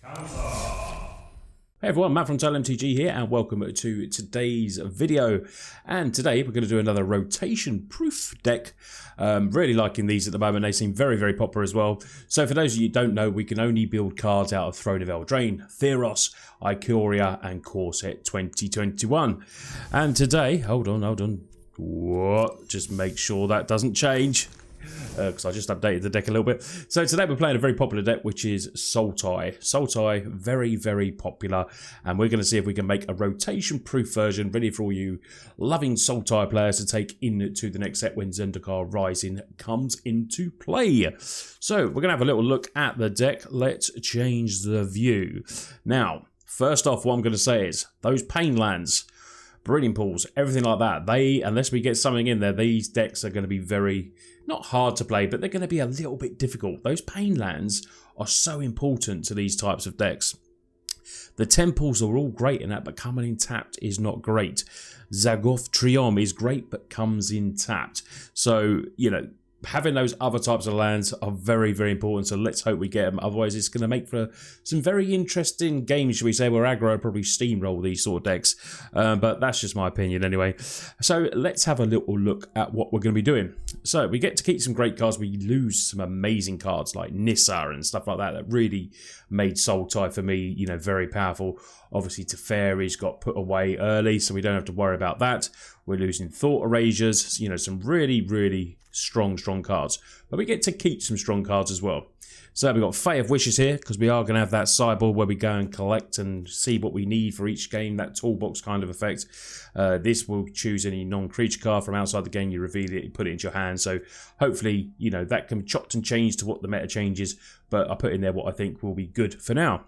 Hey everyone, Matt from Standard MTG here and welcome to today's video. And today we're going to do another rotation proof deck. Really liking these at the moment, they seem very popular as well. So for those of you who don't know, we can only build cards out of Throne of Eldraine, Theros, Ikoria and Core Set 2021. And today, hold on, what? Just make sure that doesn't change. Because I just updated the deck a little bit. So today we're playing a very popular deck, which is Sultai. Sultai, very popular. And we're going to see if we can make a rotation-proof version ready for all you loving Sultai players to take into the next set when Zendikar Rising comes into play. So we're going to have a little look at the deck. Let's change the view. Now, first off, what I'm going to say is those pain lands, breeding pools, everything like that, unless we get something in there, these decks are going to be very, not hard to play, but they're going to be a little bit difficult. Those pain lands are so important to these types of decks. The temples are all great in that, but coming in tapped is not great. Zagoth Triom is great, but comes in tapped. So, you know, having those other types of lands are very important, so let's hope we get them. Otherwise, it's going to make for some very interesting games, should we say, where aggro will probably steamroll these sort of decks. But that's just my opinion anyway. So let's have a little look at what we're going to be doing. So we get to keep some great cards. We lose some amazing cards like Nissa and stuff like that that really made Sultai for me, you know, very powerful. Obviously, Teferi's got put away early, so we don't have to worry about that. We're losing Thought Erasures, you know, some really strong cards. But we get to keep some strong cards as well. So we've got Fate of Wishes here, because we are going to have that sideboard where we go and collect and see what we need for each game, that toolbox kind of effect. This will choose any non-creature card from outside the game, you reveal it, you put it into your hand. So hopefully, you know, that can be chopped and changed to what the meta changes, but I put in there what I think will be good for now.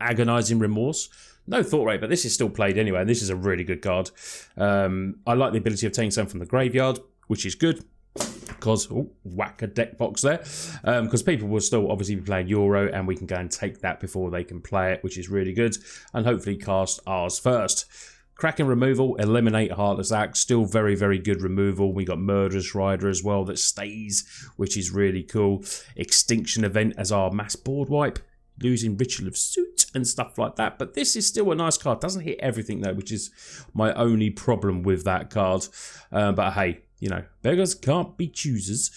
Agonizing Remorse. No thought rate, but this is still played anyway, and this is a really good card. I like the ability of taking something from the graveyard, which is good. Because, whack a deck box there. Because people will still obviously be playing Euro, and we can go and take that before they can play it, which is really good. And hopefully cast ours first. Kraken removal, eliminate Heartless Axe, still very good removal. We got Murderous Rider as well that stays, which is really cool. Extinction Event as our mass board wipe. Losing Ritual of Suit and stuff like that. But this is still a nice card. Doesn't hit everything though, which is my only problem with that card. But hey, you know, beggars can't be choosers.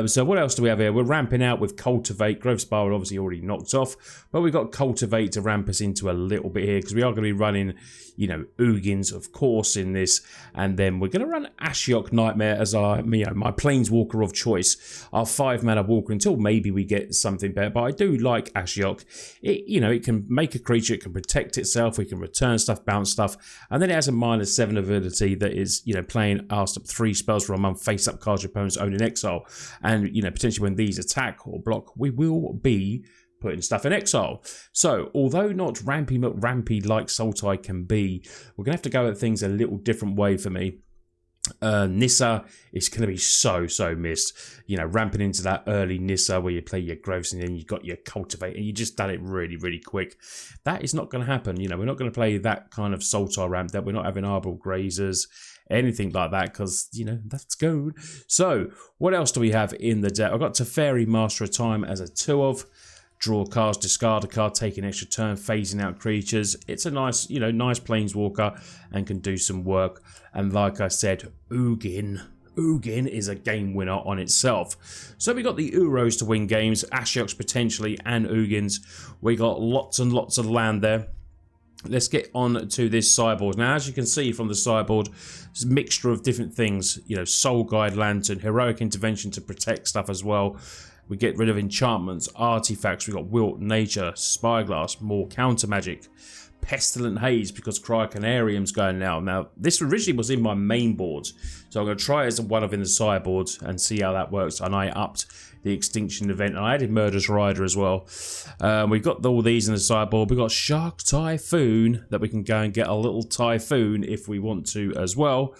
So what else do we have here? We're ramping out with Cultivate. Growth Spiral obviously already knocked off, but we've got Cultivate to ramp us into a little bit here, because we are going to be running, you know, Ugins, of course, in this. And then we're going to run Ashiok Nightmare as our, you know, my Planeswalker of choice. Our 5-mana walker until maybe we get something better. But I do like Ashiok. It, you know, it can make a creature, it can protect itself, we can return stuff, bounce stuff. And then it has a -7 ability that is, you know, playing asked up 3 spells for a month, face up cards your opponents own in exile. And, you know, potentially when these attack or block, we will be putting stuff in exile. So, although not rampy like Sultai can be, we're going to have to go at things a little different way for me. Nissa is going to be so missed. You know, ramping into that early Nissa where you play your growths and then you've got your Cultivate and you just done it really quick. That is not going to happen. You know, we're not going to play that kind of Sultai ramp, that we're not having Arbor Grazers, anything like that, because, you know, that's good. So, what else do we have in the deck? I've got Teferi, Master of Time as a 2-of. Draw cards, discard a card, take an extra turn, phasing out creatures. It's a nice, you know, nice Planeswalker and can do some work. And like I said, Ugin is a game winner on itself. So we got the Uros to win games, Ashioks potentially, and Ugins. We got lots and lots of land there. Let's get on to this sideboard. Now, as you can see from the sideboard, it's a mixture of different things. You know, Soul Guide, Lantern, Heroic Intervention to protect stuff as well. We get rid of enchantments, artifacts. We got Wilt, Nature, Spyglass, more counter magic, Pestilent Haze because Cryocanarium's going now. Now, this originally was in my main board, so I'm going to try it as one of in the sideboard and see how that works. And I upped the Extinction Event, and I added Murderous Rider as well. We've got all these in the sideboard. We've got Shark Typhoon that we can go and get a little Typhoon if we want to as well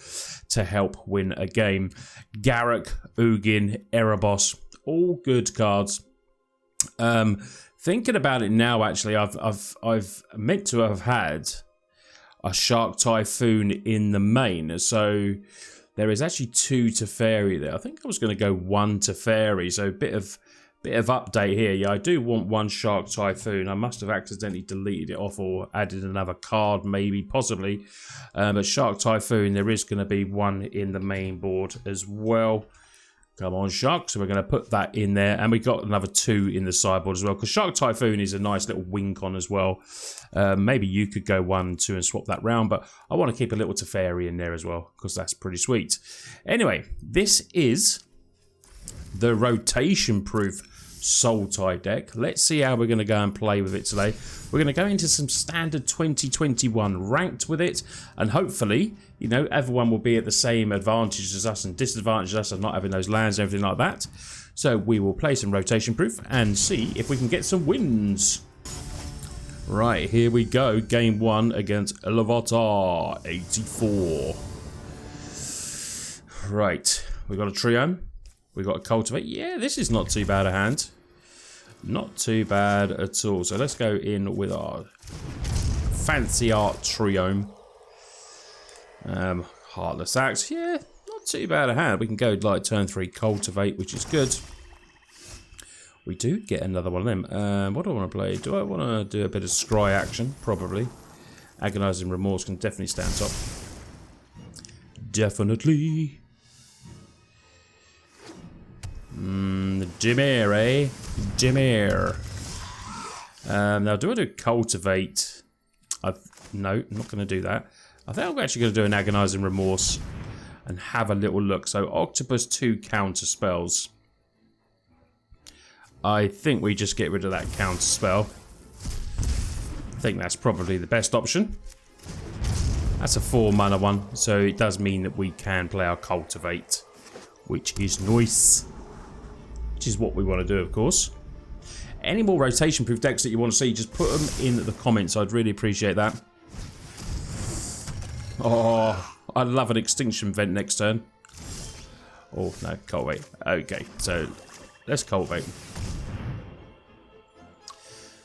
to help win a game. Garruk, Ugin, Erebos, all good cards. Thinking about it now, actually, I've meant to have had a Shark Typhoon in the main, so there is actually 2 Teferi there. I think I was going to go 1 Teferi, so a bit of Bit of update here. Yeah, I do want one Shark Typhoon. I must have accidentally deleted it off or added another card, maybe, possibly. But Shark Typhoon, there is going to be one in the main board as well. Come on, Shark. So we're going to put that in there. And we got another 2 in the sideboard as well. Because Shark Typhoon is a nice little wink on as well. Maybe you could go 1, 2 and swap that round. But I want to keep a little Teferi in there as well. Because that's pretty sweet. Anyway, this is the rotation-proof Sultai deck. Let's see how we're going to go and play with it today. We're going to go into some standard 2021 ranked with it, and hopefully, you know, everyone will be at the same advantage as us and disadvantage us of not having those lands and everything like that. So we will play some rotation-proof and see if we can get some wins. Right, here we go. Game 1 against Elevator 84. Right, we got a trio. We got a cultivate. Yeah, this is not too bad a hand. Not too bad at all. So let's go in with our fancy art trio. Heartless Axe. Yeah, not too bad a hand. We can go like turn 3 cultivate, which is good. We do get another one of them. What do I want to play? Do I want to do a bit of scry action? Probably. Agonizing Remorse can definitely stand top. Definitely. Dimir, eh? Dimir. Now, do I do cultivate? No, I'm not going to do that. I think I'm actually going to do an agonizing remorse and have a little look. So, octopus 2 counter spells. I think we just get rid of that counter spell. I think that's probably the best option. That's a 4 mana one, so it does mean that we can play our cultivate, which is nice. Which is what we want to do, of course. Any more rotation-proof decks that you want to see, just put them in the comments. I'd really appreciate that. Oh, I'd love an extinction vent next turn. Oh, no, cultivate. Okay, so let's cultivate.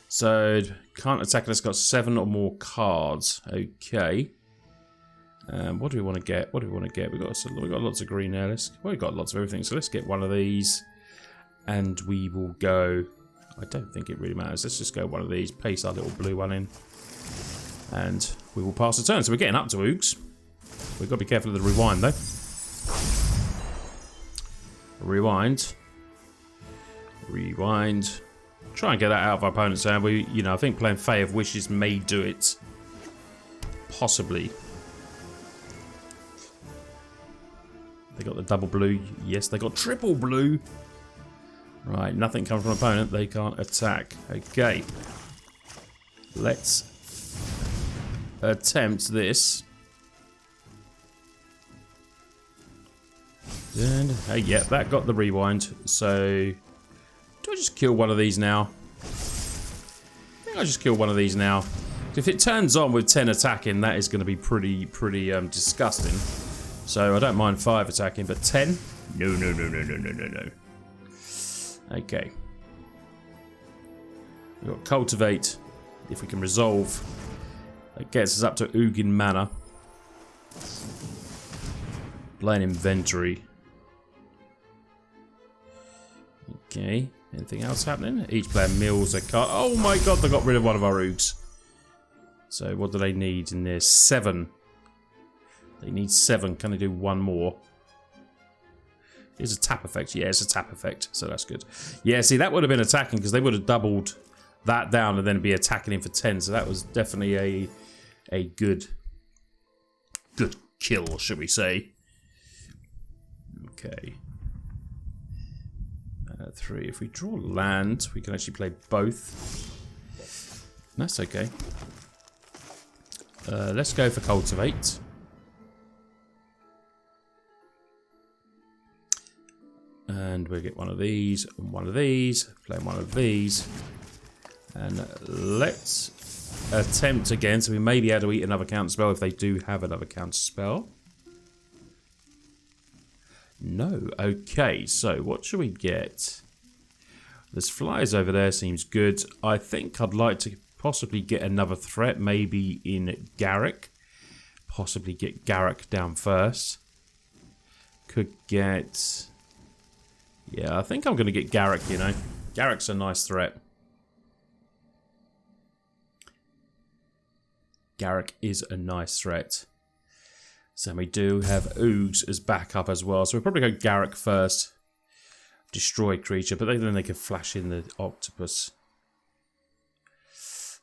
So, can't attack unless it's got 7 or more cards. Okay. What do we want to get? What do we want to get? We've got lots of green there. We've got lots of everything, so let's get one of these. And we will go... I don't think it really matters. Let's just go one of these. Paste our little blue one in. And we will pass the turn. So we're getting up to Oogs. We've got to be careful of the rewind, though. Rewind. Rewind. Try and get that out of our opponent's hand. I think playing Fae of Wishes may do it. Possibly. They got the double blue. Yes, they got triple blue. Right, nothing comes from opponent. They can't attack. Okay. Let's attempt this. And, hey, yeah, that got the rewind. So, do I just kill one of these now? I think I'll just kill one of these now. If it turns on with 10 attacking, that is going to be pretty disgusting. So, I don't mind 5 attacking, but 10? No. Okay. We've got cultivate. If we can resolve, that gets us up to Ugin mana. Playing inventory. Okay. Anything else happening? Each player mills a card. Oh my god, they got rid of one of our Oogs. So what do they need in there? 7. They need 7. Can they do one more? It's a tap effect. Yeah, it's a tap effect. So that's good. Yeah, see, that would have been attacking because they would have doubled that down and then be attacking him for 10. So that was definitely a good kill, should we say. Okay. 3. If we draw land, we can actually play both. That's okay. Let's go for cultivate. And we'll get one of these and one of these. Play one of these. And let's attempt again. So we may be able to eat another counter spell if they do have another counter spell. No. Okay, so what should we get? There's flyers over there, seems good. I think I'd like to possibly get another threat, maybe in Garrick. Possibly get Garrick down first. Could get... Yeah, I think I'm going to get Garrick, you know. Garrick's a nice threat. Garrick is a nice threat. So we do have Oogs as backup as well. So we'll probably go Garrick first. Destroy creature, but then they can flash in the octopus.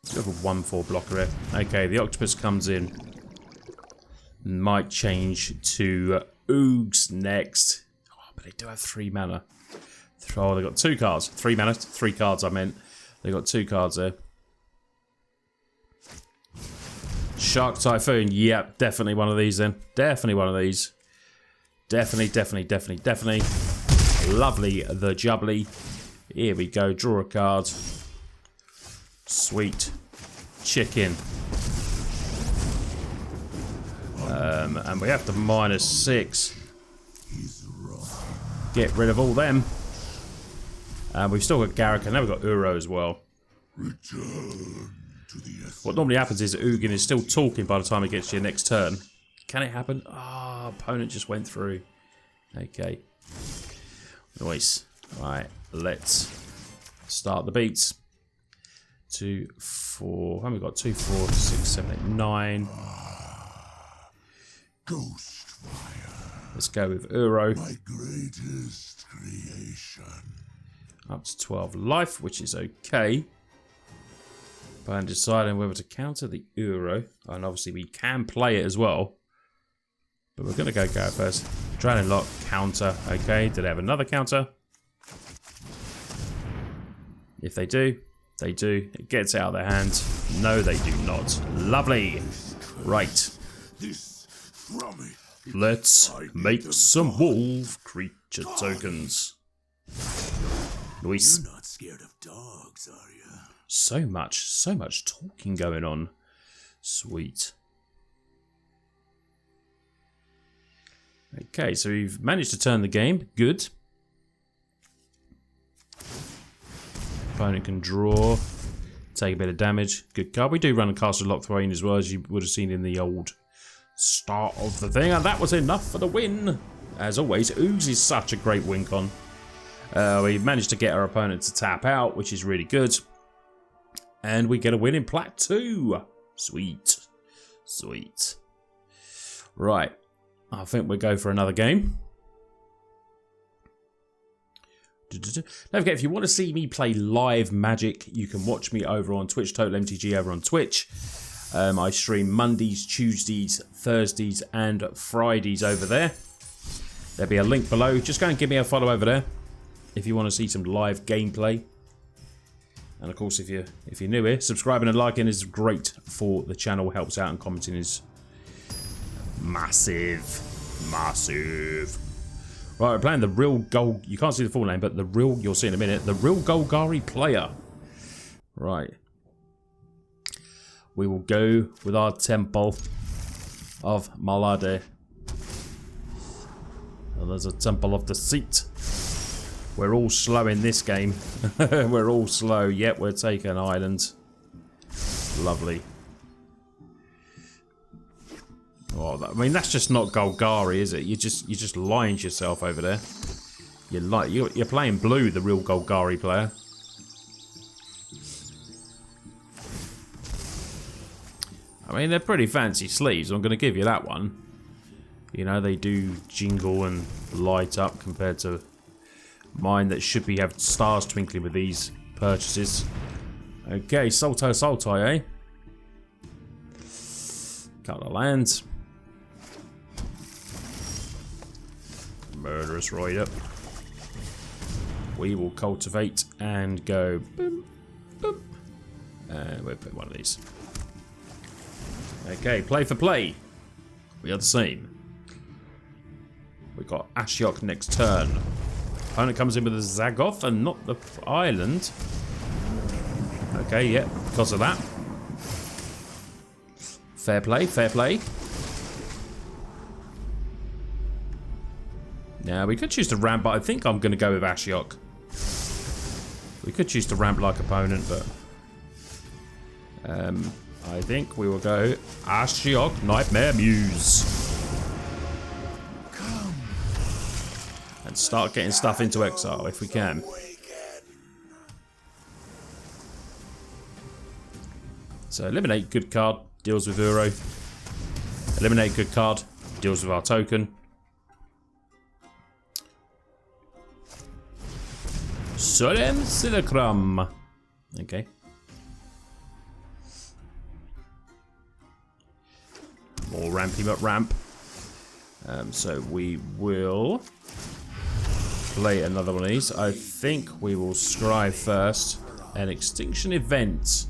Let's go for 1/4 blocker here. Okay, the octopus comes in. Might change to Oogs next. Oh, but they do have 3 mana. Oh, they got 2 cards. 3 mana, 3 cards I meant. They got 2 cards there. Shark Typhoon, yep, definitely one of these then. Definitely one of these. Definitely. Lovely, the jubbly. Here we go, draw a card. Sweet. Chicken. And we have to -6. Get rid of all them. And we've still got Garrick, and now we've got Uro as well. What normally happens is Ugin is still talking by the time it gets to your next turn. Can it happen? Ah, opponent just went through. Okay. Nice. Right, let's start the beats. 2, 4. Haven't we got 2, 4, 6, 7, 8, 9. Ghost fire. Let's go with Uro. My greatest creation. Up to 12 life, which is okay. But I'm deciding whether to counter the Uro. And obviously we can play it as well. But we're going to go first. Drowning Lock, counter. Okay, do they have another counter? If they do, they do. It gets out of their hands. No, they do not. Lovely. Right. Let's make some wolf creature tokens. Nice. You're not scared of dogs, are you? So much talking going on. Sweet. Okay, so we've managed to turn the game. Good. Opponent can draw. Take a bit of damage. Good card. We do run a Castle Lock Throne as well, as you would have seen in the old start of the thing. And that was enough for the win. As always, Ooze is such a great win con. We managed to get our opponent to tap out, which is really good. And we get a win in Plat 2. Sweet. Sweet. Right. I think we'll go for another game. Don't forget, if you want to see me play live Magic, you can watch me over on Twitch, Total MTG over on Twitch. I stream Mondays, Tuesdays, Thursdays, and Fridays over there. There'll be a link below. Just go and give me a follow over there if you want to see some live gameplay. And of course, if you're new here, subscribing and liking is great for the channel. Helps out, and commenting is massive. Right, we're playing the real Gold. You can't see the full name, but the real, you'll see in a minute, the real Golgari player. Right. We will go with our Temple of Malade. Well, there's a Temple of Deceit. We're all slow in this game. We're all slow. Yep, we're taking islands. Lovely. Oh, I mean, that's just not Golgari, is it? You're just lying to yourself over there. You're playing blue, the real Golgari player. I mean, they're pretty fancy sleeves. I'm going to give you that one. You know, they do jingle and light up compared to mine that should have stars twinkling with these purchases. Okay, Sultai, eh? Couple of lands. Murderous Rider. We will cultivate and go boom, boom. And we'll put one of these. Okay, play for play. We are the same. We got Ashiok next turn. Opponent comes in with a Zagoth and not the island. Okay, yeah, because of that. Fair play, fair play. Now, we could choose to ramp, but I think I'm going to go with Ashiok. We could choose to ramp like opponent, but I think we will go Ashiok Nightmare Muse. And start getting stuff into exile if we can. So eliminate good card, deals with Uro. Eliminate good card, deals with our token. Solemn Silacrum. Okay. More rampy but ramp. So we will play another one of these. I think we will scry first. An extinction event.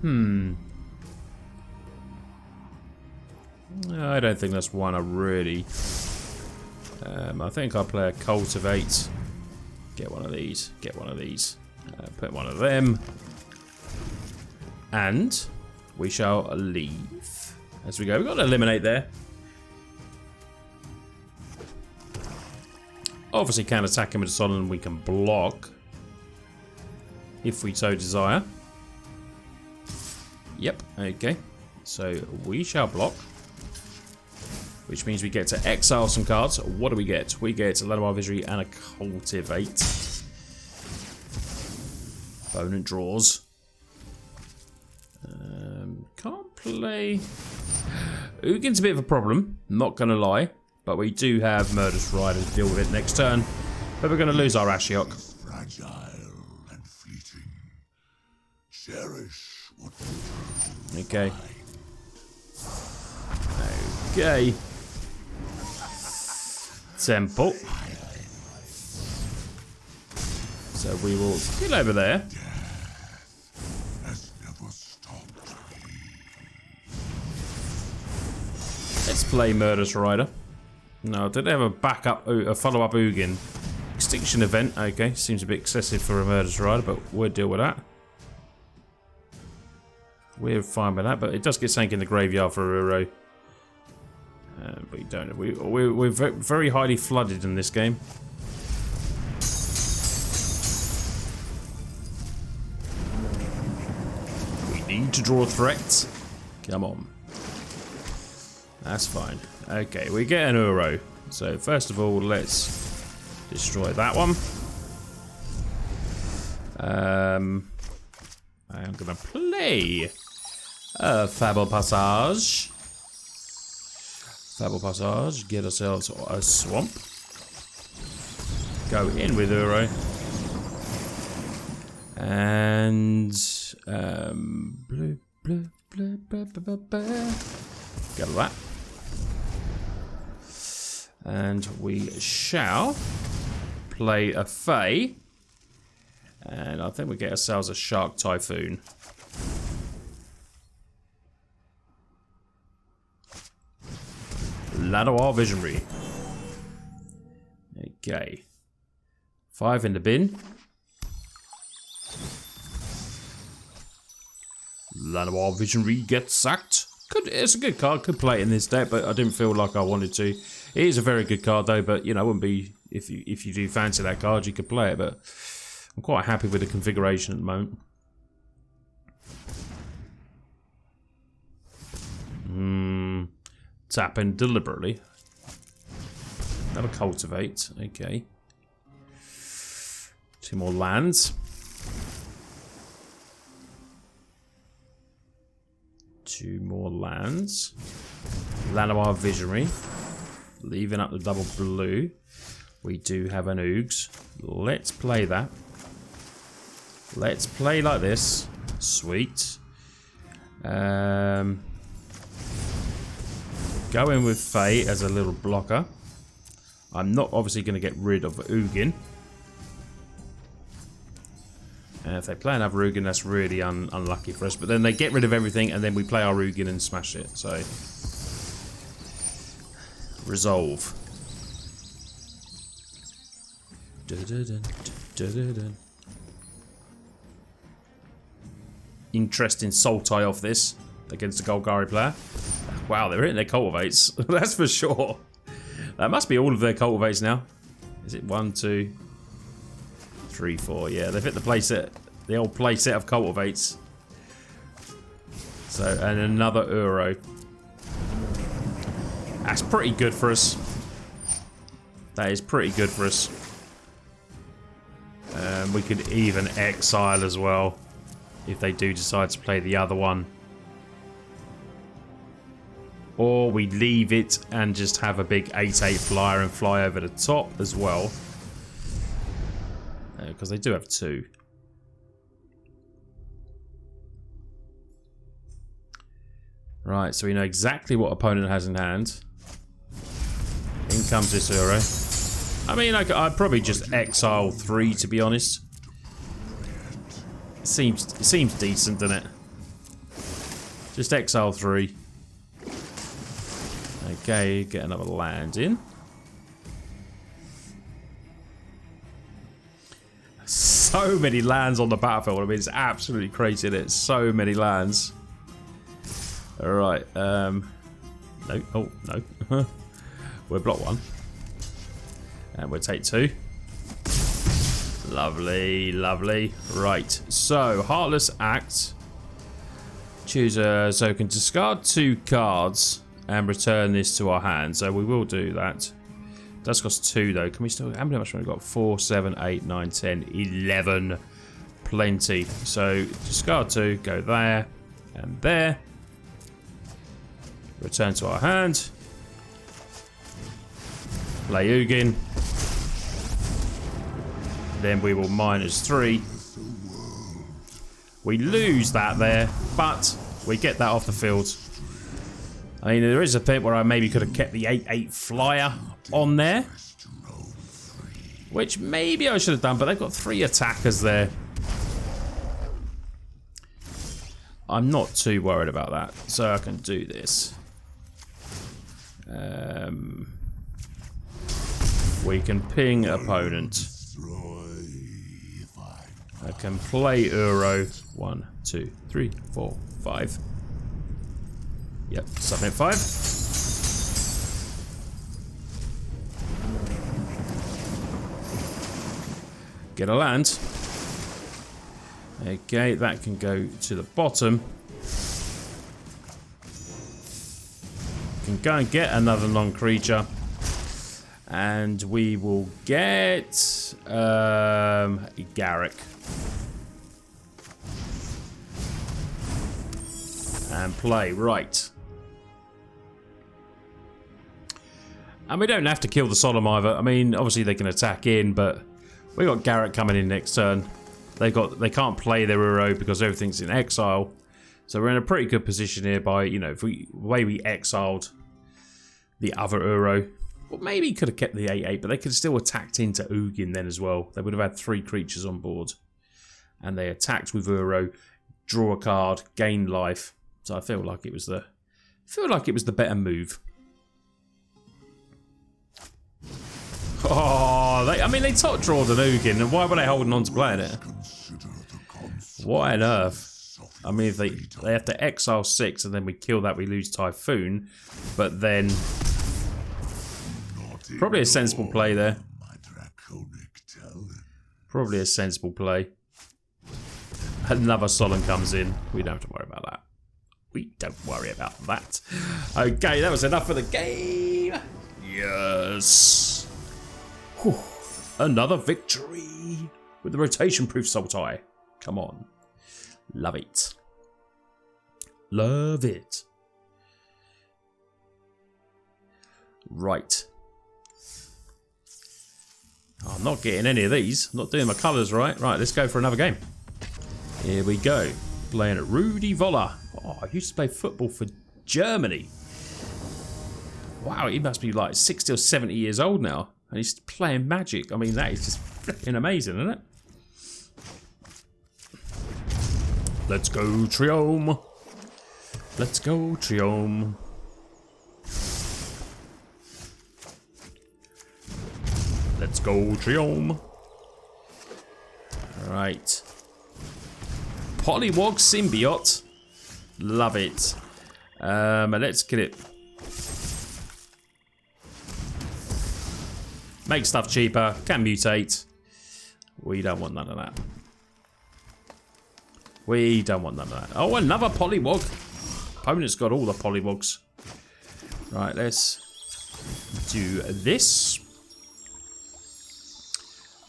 I don't think that's one I really... I think I'll play a cultivate. Get one of these. Get one of these. Put one of them. And we shall leave. As we go. We've got to eliminate there. Obviously can attack him with a solid and we can block. If we so desire. Yep, okay. So we shall block. Which means we get to exile some cards. What do we get? We get a Llanowar Visionary and a Cultivate. Opponent draws. Can't play... Ugin's a bit of a problem, not going to lie. But we do have Murderous Rider to deal with it next turn. But we're going to lose our Ashiok. Fragile and fleeting. Cherish what Okay. Okay. Temple. So we will get over there. has never stopped. Let's play Murderous Rider. No, did they have a backup, a follow-up Ugin? Extinction event, okay. Seems a bit excessive for a Murderous Rider, but we'll deal with that. We're fine with that, but it does get sank in the graveyard for Uro. But we don't. We're very highly flooded in this game. We need to draw threats. Come on. That's fine. Okay, we get an Uro. So first of all, let's destroy that one. I'm gonna play Fable Passage. Fable Passage. Get ourselves a swamp. Go in with Uro. And blue. Get that. And we shall play a Fae. And I think we get ourselves a Shark Typhoon. Llanowar Visionary. Okay. 5 in the bin. Llanowar Visionary gets sacked. It's a good card. Could play it in this deck, but I didn't feel like I wanted to. It is a very good card though, but you know, it wouldn't be if you do fancy that card, you could play it. But I'm quite happy with the configuration at the moment. Tap in deliberately. Another cultivate. Okay. 2 more lands. 2 more lands. Llanowar Visionary. Leaving up the double blue. We do have an Oogs. Let's play that. Let's play like this. Sweet. Go in with Fae as a little blocker. I'm not obviously going to get rid of Ugin. And if they play another Ugin, that's really unlucky for us. But then they get rid of everything, and then we play our Ugin and smash it. So, resolve. Interesting Sultai off this against the Golgari player. Wow, they're hitting their cultivates. That's for sure. That must be all of their cultivates now. Is it 1, 2, 3, 4? Yeah, they've hit the play set, the old play set of cultivates. So, and another Uro. That's pretty good for us. That is pretty good for us. We could even exile as well. if they do decide to play the other one. Or we leave it and just have a big 8/8 flyer and fly over the top as well. Because they do have 2. Right, so we know exactly what opponent has in hand. In comes this Uro. I mean, I'd probably just exile 3, to be honest. It seems decent, doesn't it? Just exile 3. Okay, get another land in. So many lands on the battlefield. I mean, it's absolutely crazy, isn't it? So many lands. Alright, no. Oh, no. We'll block 1. And we'll take 2. Lovely, lovely. Right, so Heartless Act. Choose so we can discard 2 cards and return this to our hand. So we will do that. Does cost 2 though. Can we still? How much have we got? 4, 7, 8, 9, 10, 11. Plenty. So discard 2, go there and there. Return to our hand. Play Ugin. Then we will -3. We lose that there, but we get that off the field. I mean, there is a bit where I maybe could have kept the 8/8 flyer on there. Which maybe I should have done, but they've got 3 attackers there. I'm not too worried about that, so I can do this. We can ping opponent. I can play Uro. 1, 2, 3, 4, 5. Yep, submit 5. Get a land. Okay, that can go to the bottom. Can go and get another non-creature. And we will get Garrick. And play, right. And we don't have to kill the Solemn either. I mean, obviously they can attack in, but we got Garrick coming in next turn. They can't play their Uro because everything's in exile. So we're in a pretty good position here by, you know, the way we exiled the other Uro. Well, maybe could have kept the 8/8, but they could have still attacked into Ugin then as well. They would have had 3 creatures on board. And they attacked with Uro, draw a card, gain life. So I feel like it was the better move. Oh, I mean, they top drawed an Ugin, and why were they holding on to playing it? Why on earth? I mean, if they have to exile 6 and then we kill that, we lose Typhoon. But then, probably a sensible play there. Probably a sensible play. Another Solemn comes in. We don't have to worry about that. We don't worry about that. Okay, that was enough for the game. Yes. Whew. Another victory with the rotation-proof Sultai. Come on. Love it. Love it. Right. Oh, I'm not getting any of these. I'm not doing my colours right. Right, let's go for another game. Here we go. Playing at Rudi Völler. Oh, I used to play football for Germany. Wow, he must be like 60 or 70 years old now. And he's playing Magic. I mean, that is just flipping amazing, isn't it? Let's go, Triome. Let's go, Triome. Let's go, Triome. Alright. Polywog Symbiote. Love it. Let's get it. Make stuff cheaper. Can mutate. We don't want none of that. We don't want none of that. Oh, another Polywog. Opponent's got all the Polywogs. Right, let's do this.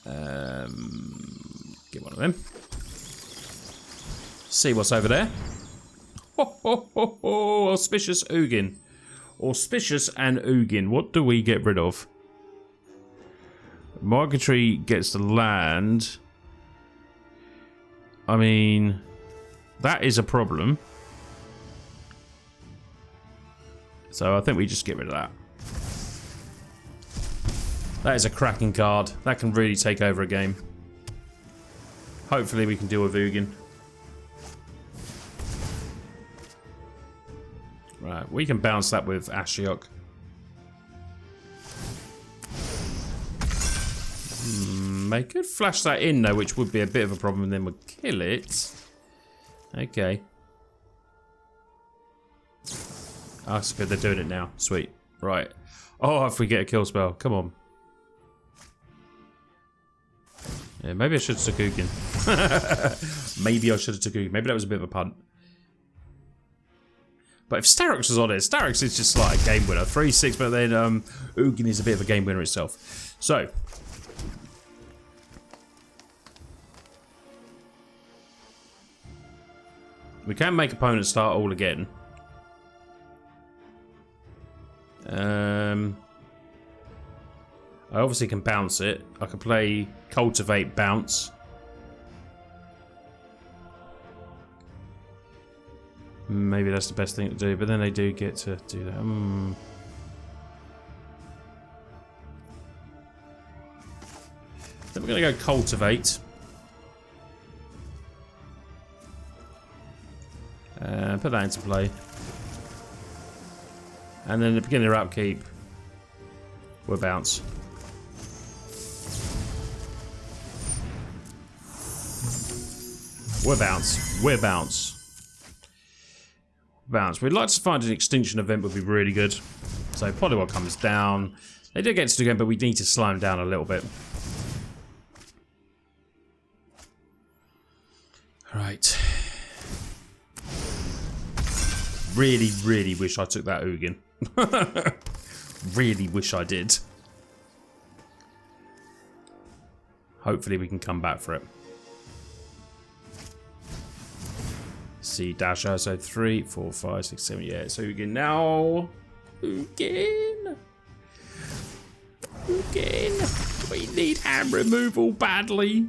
Get one of them. See what's over there. Ho, ho, ho, ho. Auspicious Ugin. Auspicious and Ugin. What do we get rid of? Marquetry gets the land. I mean, that is a problem. So I think we just get rid of that. That is a cracking card. That can really take over a game. Hopefully we can deal with Ugin. Right, we can bounce that with Ashiok. They could flash that in though, which would be a bit of a problem, and then we'll kill it. Okay. Oh, that's good, they're doing it now. Sweet. Right. Oh, if we get a kill spell, come on. Yeah, maybe I should have took Ugin. Maybe I should have took Ugin. Maybe that was a bit of a punt. But if Starix was on it, Starix is just like a game winner. 3-6, but then Ugin is a bit of a game winner itself. So. We can make opponents start all again. I obviously can bounce it. I can play Cultivate, bounce. Maybe that's the best thing to do, but then they do get to do that. Then we're going to go Cultivate. Put that into play. And then at the beginning of their upkeep, we'll bounce. We'll bounce. We'll bounce. Bounce. We'd like to find an extinction event would be really good. So Polywog comes down. They do get to do again, but we need to slow them down a little bit. Right. Really, really wish I took that Ugin. Really wish I did. Hopefully we can come back for it. See Dasher, so 3, 4, 5, 6, 7, yeah, it's Ugin now. Ugin. Ugin. We need hand removal badly.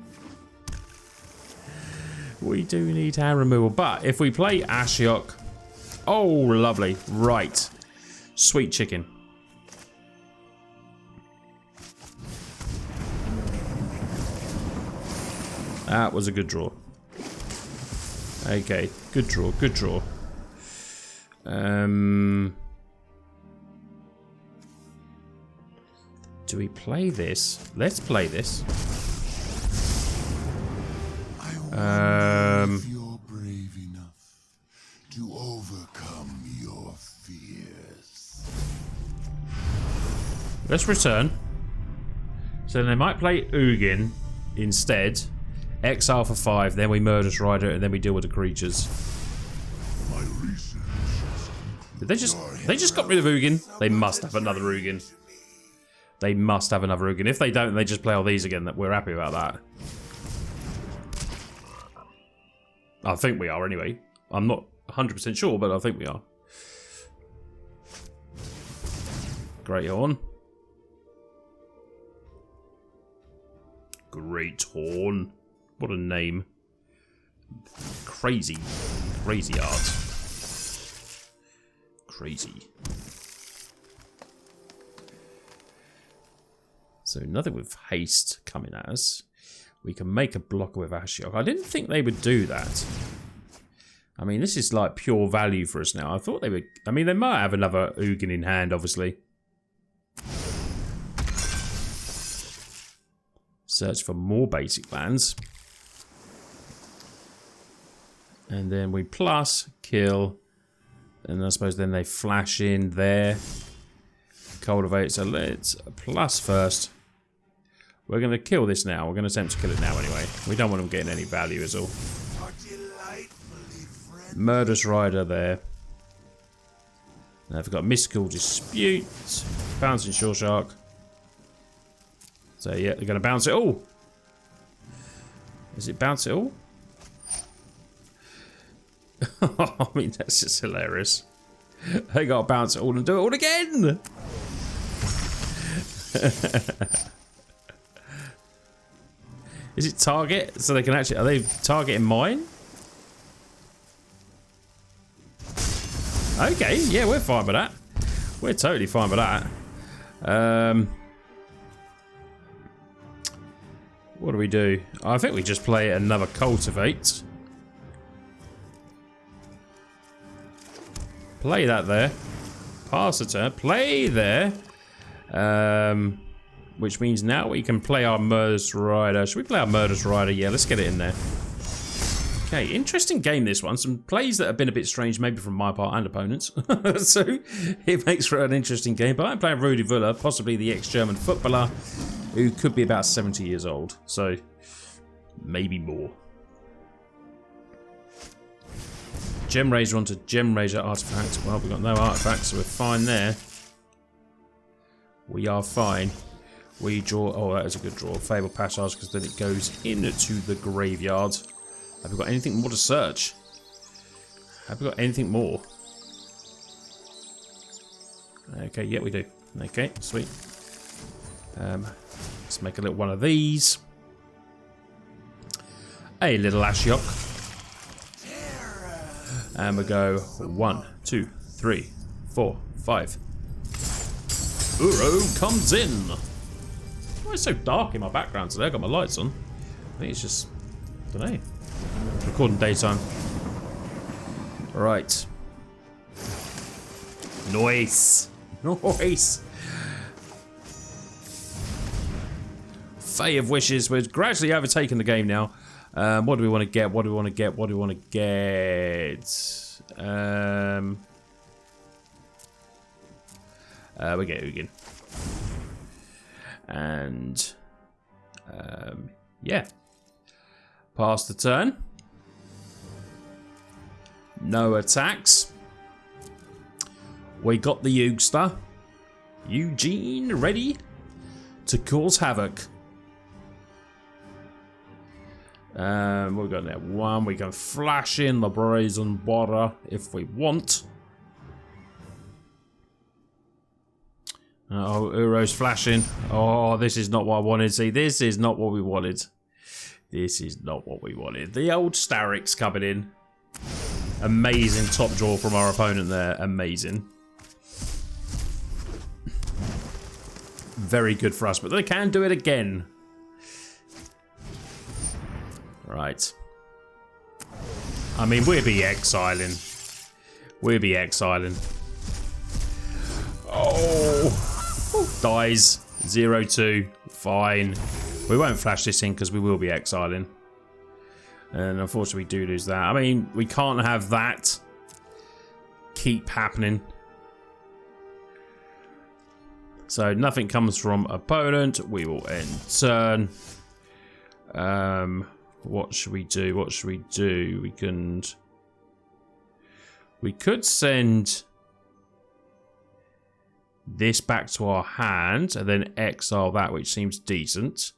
We do need hand removal, but if we play Ashiok. Oh, lovely. Right. Sweet chicken. That was a good draw. Okay, good draw, good draw. Do we play this? Let's play this. If you're brave enough to overcome your fears. Let's return. So they might play Ugin instead. Exile for 5, then we Murderous Rider, and then we deal with the creatures. My research. Did they just got rid of Ugin? They must have another Ugin. They must have another Ugin. If they don't, they just play all these again. We're happy about that. I think we are anyway. I'm not 100% sure, but I think we are. Great Horn. Great Horn. What a name. Crazy. Crazy art. Crazy. So nothing with haste coming at us. We can make a blocker with Ashiok. I didn't think they would do that. I mean, this is like pure value for us now. I thought they would... I mean, they might have another Ugin in hand, obviously. Search for more basic lands. And then we plus, kill. And I suppose then they flash in there. Cultivate. So let's plus first. We're going to kill this now. We're going to attempt to kill it now anyway. We don't want them getting any value is all. Murderous Rider there. Now we've got Mystical Dispute. Bouncing Shore Shark. So yeah, they're going to bounce it all. Is it bounce it all? I mean, that's just hilarious. They got to bounce it all and do it all again. Is it target? So they can actually... Are they targeting mine? Okay, yeah, we're fine with that. We're totally fine with that. What do we do? I think we just play another cultivate. Play that there. Pass the turn. Play there. Which means now we can play our Murderous Rider. Should we play our Murderous Rider? Yeah, let's get it in there. Okay, interesting game this one. Some plays that have been a bit strange, maybe from my part and opponents. So it makes for an interesting game. But I'm playing Rudi Völler, possibly the ex-German footballer, who could be about 70 years old. So maybe more. Gem Razor onto Gem Razor artifact. Well, we've got no artifacts, so we're fine there. We are fine. We draw... Oh, that is a good draw. Fable Passage, because then it goes into the graveyard. Have we got anything more to search? Have we got anything more? Okay, yeah, we do. Okay, sweet. Let's make a little one of these. A little Ashiok. And we go 1, 2, 3, 4, 5. Uro comes in. Why is it so dark in my background today? I've got my lights on. I think it's just... I don't know. Recording daytime. Right. Nice. Nice. Fae of Wishes. We're gradually overtaking the game now. What do we want to get? What do we want to get? What do we want to get? We get Ugin. And yeah. Pass the turn. No attacks. We got the Ugster. Ugin ready to cause havoc. We've got that one. We can flash in the Brazen Border if we want. Oh, Uro's flashing. Oh, this is not what I wanted. See, this is not what we wanted. This is not what we wanted. The old Starrick's coming in. Amazing top draw from our opponent there. Amazing. Very good for us, but they can do it again. Right. I mean, we'll be exiling. We'll be exiling. Oh! Dies. 0-2. Fine. We won't flash this in because we will be exiling. And unfortunately we do lose that. I mean, we can't have that keep happening. So nothing comes from opponent. We will end turn. What should we do? What should we do? We could send this back to our hand and then exile that, which seems decent.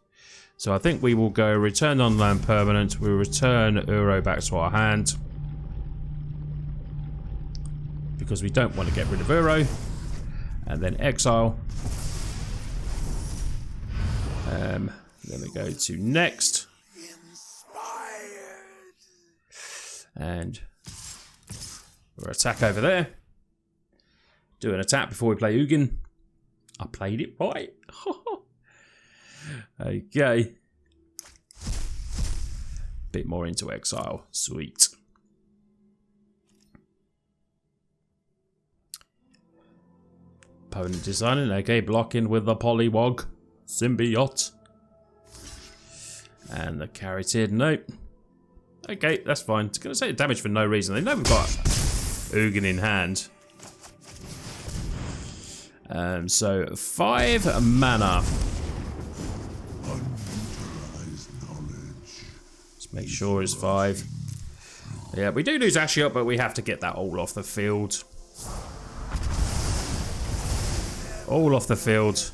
So I think we will go return on-land permanent. We'll return Uro back to our hand because we don't want to get rid of Uro. And then exile. Then we go to next. And we'll attack over there. Do an attack before we play Ugin. I played it right. Okay. Bit more into exile. Sweet. Opponent designing. Okay, blocking with the Polywog. Symbiote. And the Carotid. Nope. Okay, that's fine. It's going to say damage for no reason. They know we've got Ugin in hand. So 5 mana. Let's make sure it's 5. Yeah, we do lose Ashiok, but we have to get that all off the field. All off the field.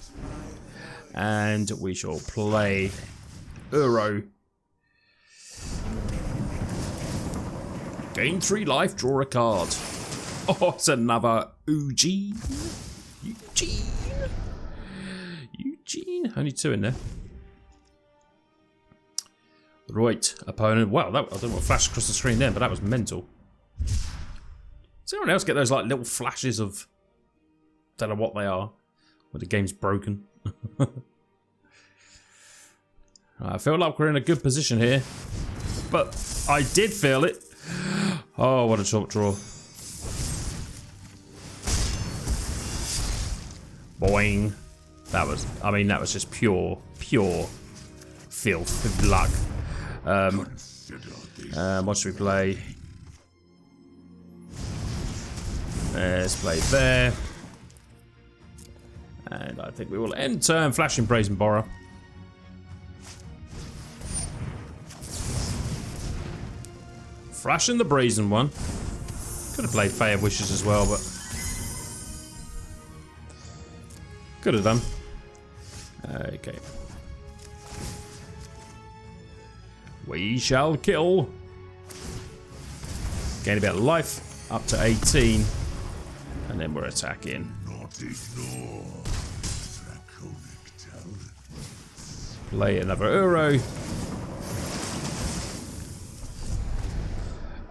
And we shall play Gain 3 life, draw a card. Oh, it's another Ugin. Eugene. Only 2 in there. Right, opponent. Wow, that, I don't know what flashed across the screen then, but that was mental. Does anyone else get those like little flashes of... don't know what they are. When the game's broken. I feel like we're in a good position here. But I did feel it. Oh, what a top draw. Boing. That was, I mean, that was just pure filth of luck. What should we play? Let's play there. And I think we will end turn flashing Brazen Borrower. Flashing the Brazen one. Could have played Fae of Wishes as well, but could have done. Okay. We shall kill. Gain a bit of life, up to 18. And then we're attacking. Not ignore draconic talents. Play another Uro.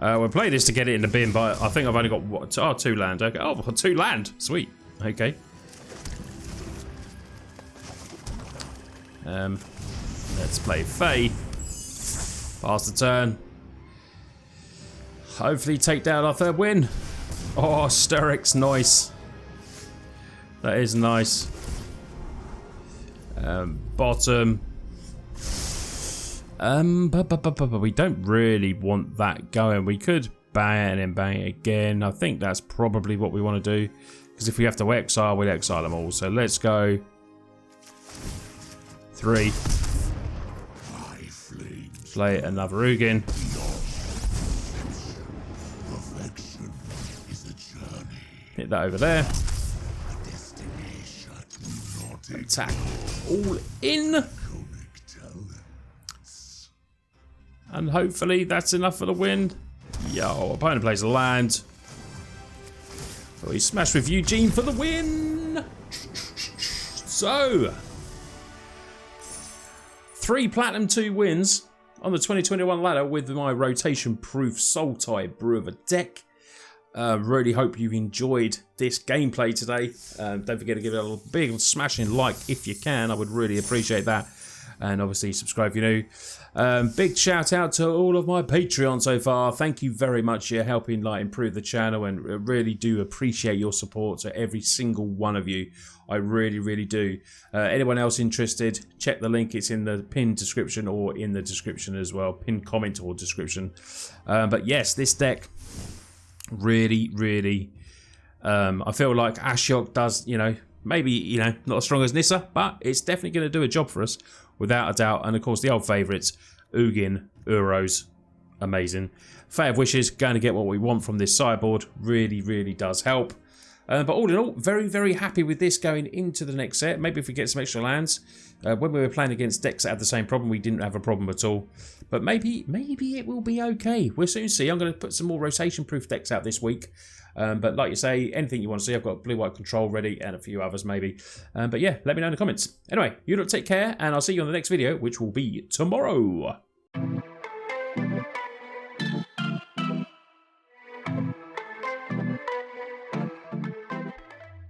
We'll play this to get it in the bin, but I think I've only got what, 2 land. Okay. Oh, 2 land. Sweet. Okay. Let's play Fae. Pass the turn. Hopefully take down our 3rd win. Oh, Steric's nice. That is nice. Bottom. We don't really want that going. We could bang and bang it again. I think that's probably what we want to do. Because if we have to exile, we'll exile them all. So let's go 3. Play another Ugin. Hit that over there. Attack all in. And hopefully that's enough for the win. Yo, opponent plays a land. So we smash with Eugene for the win. So 3 platinum, 2 wins on the 2021 ladder with my rotation-proof Sultai brew of a deck. Really hope you've enjoyed this gameplay today. Don't forget to give it a big smashing like if you can. I would really appreciate that. And obviously subscribe if you're new. Big shout out to all of my Patreon so far. Thank you very much. You're helping improve the channel, and really do appreciate your support to every single one of you. I really do. Anyone else interested, check the link. It's in the pinned description or in the description as well. Pinned comment or description. But yes, this deck really I feel like Ashiok does, maybe, not as strong as Nissa, but it's definitely going to do a job for us without a doubt. And of course the old favourites, Ugin, Uros, amazing. Fae of Wishes, going to get what we want from this sideboard, really does help. But all in all, very happy with this going into the next set. Maybe if we get some extra lands. When we were playing against decks that had the same problem, we didn't have a problem at all. But maybe it will be okay. We'll soon see. I'm going to put some more rotation-proof decks out this week. But like you say, anything you want to see, I've got blue-white control ready and a few others maybe. But yeah, let me know in the comments. Anyway, you lot take care, and I'll see you on the next video, which will be tomorrow.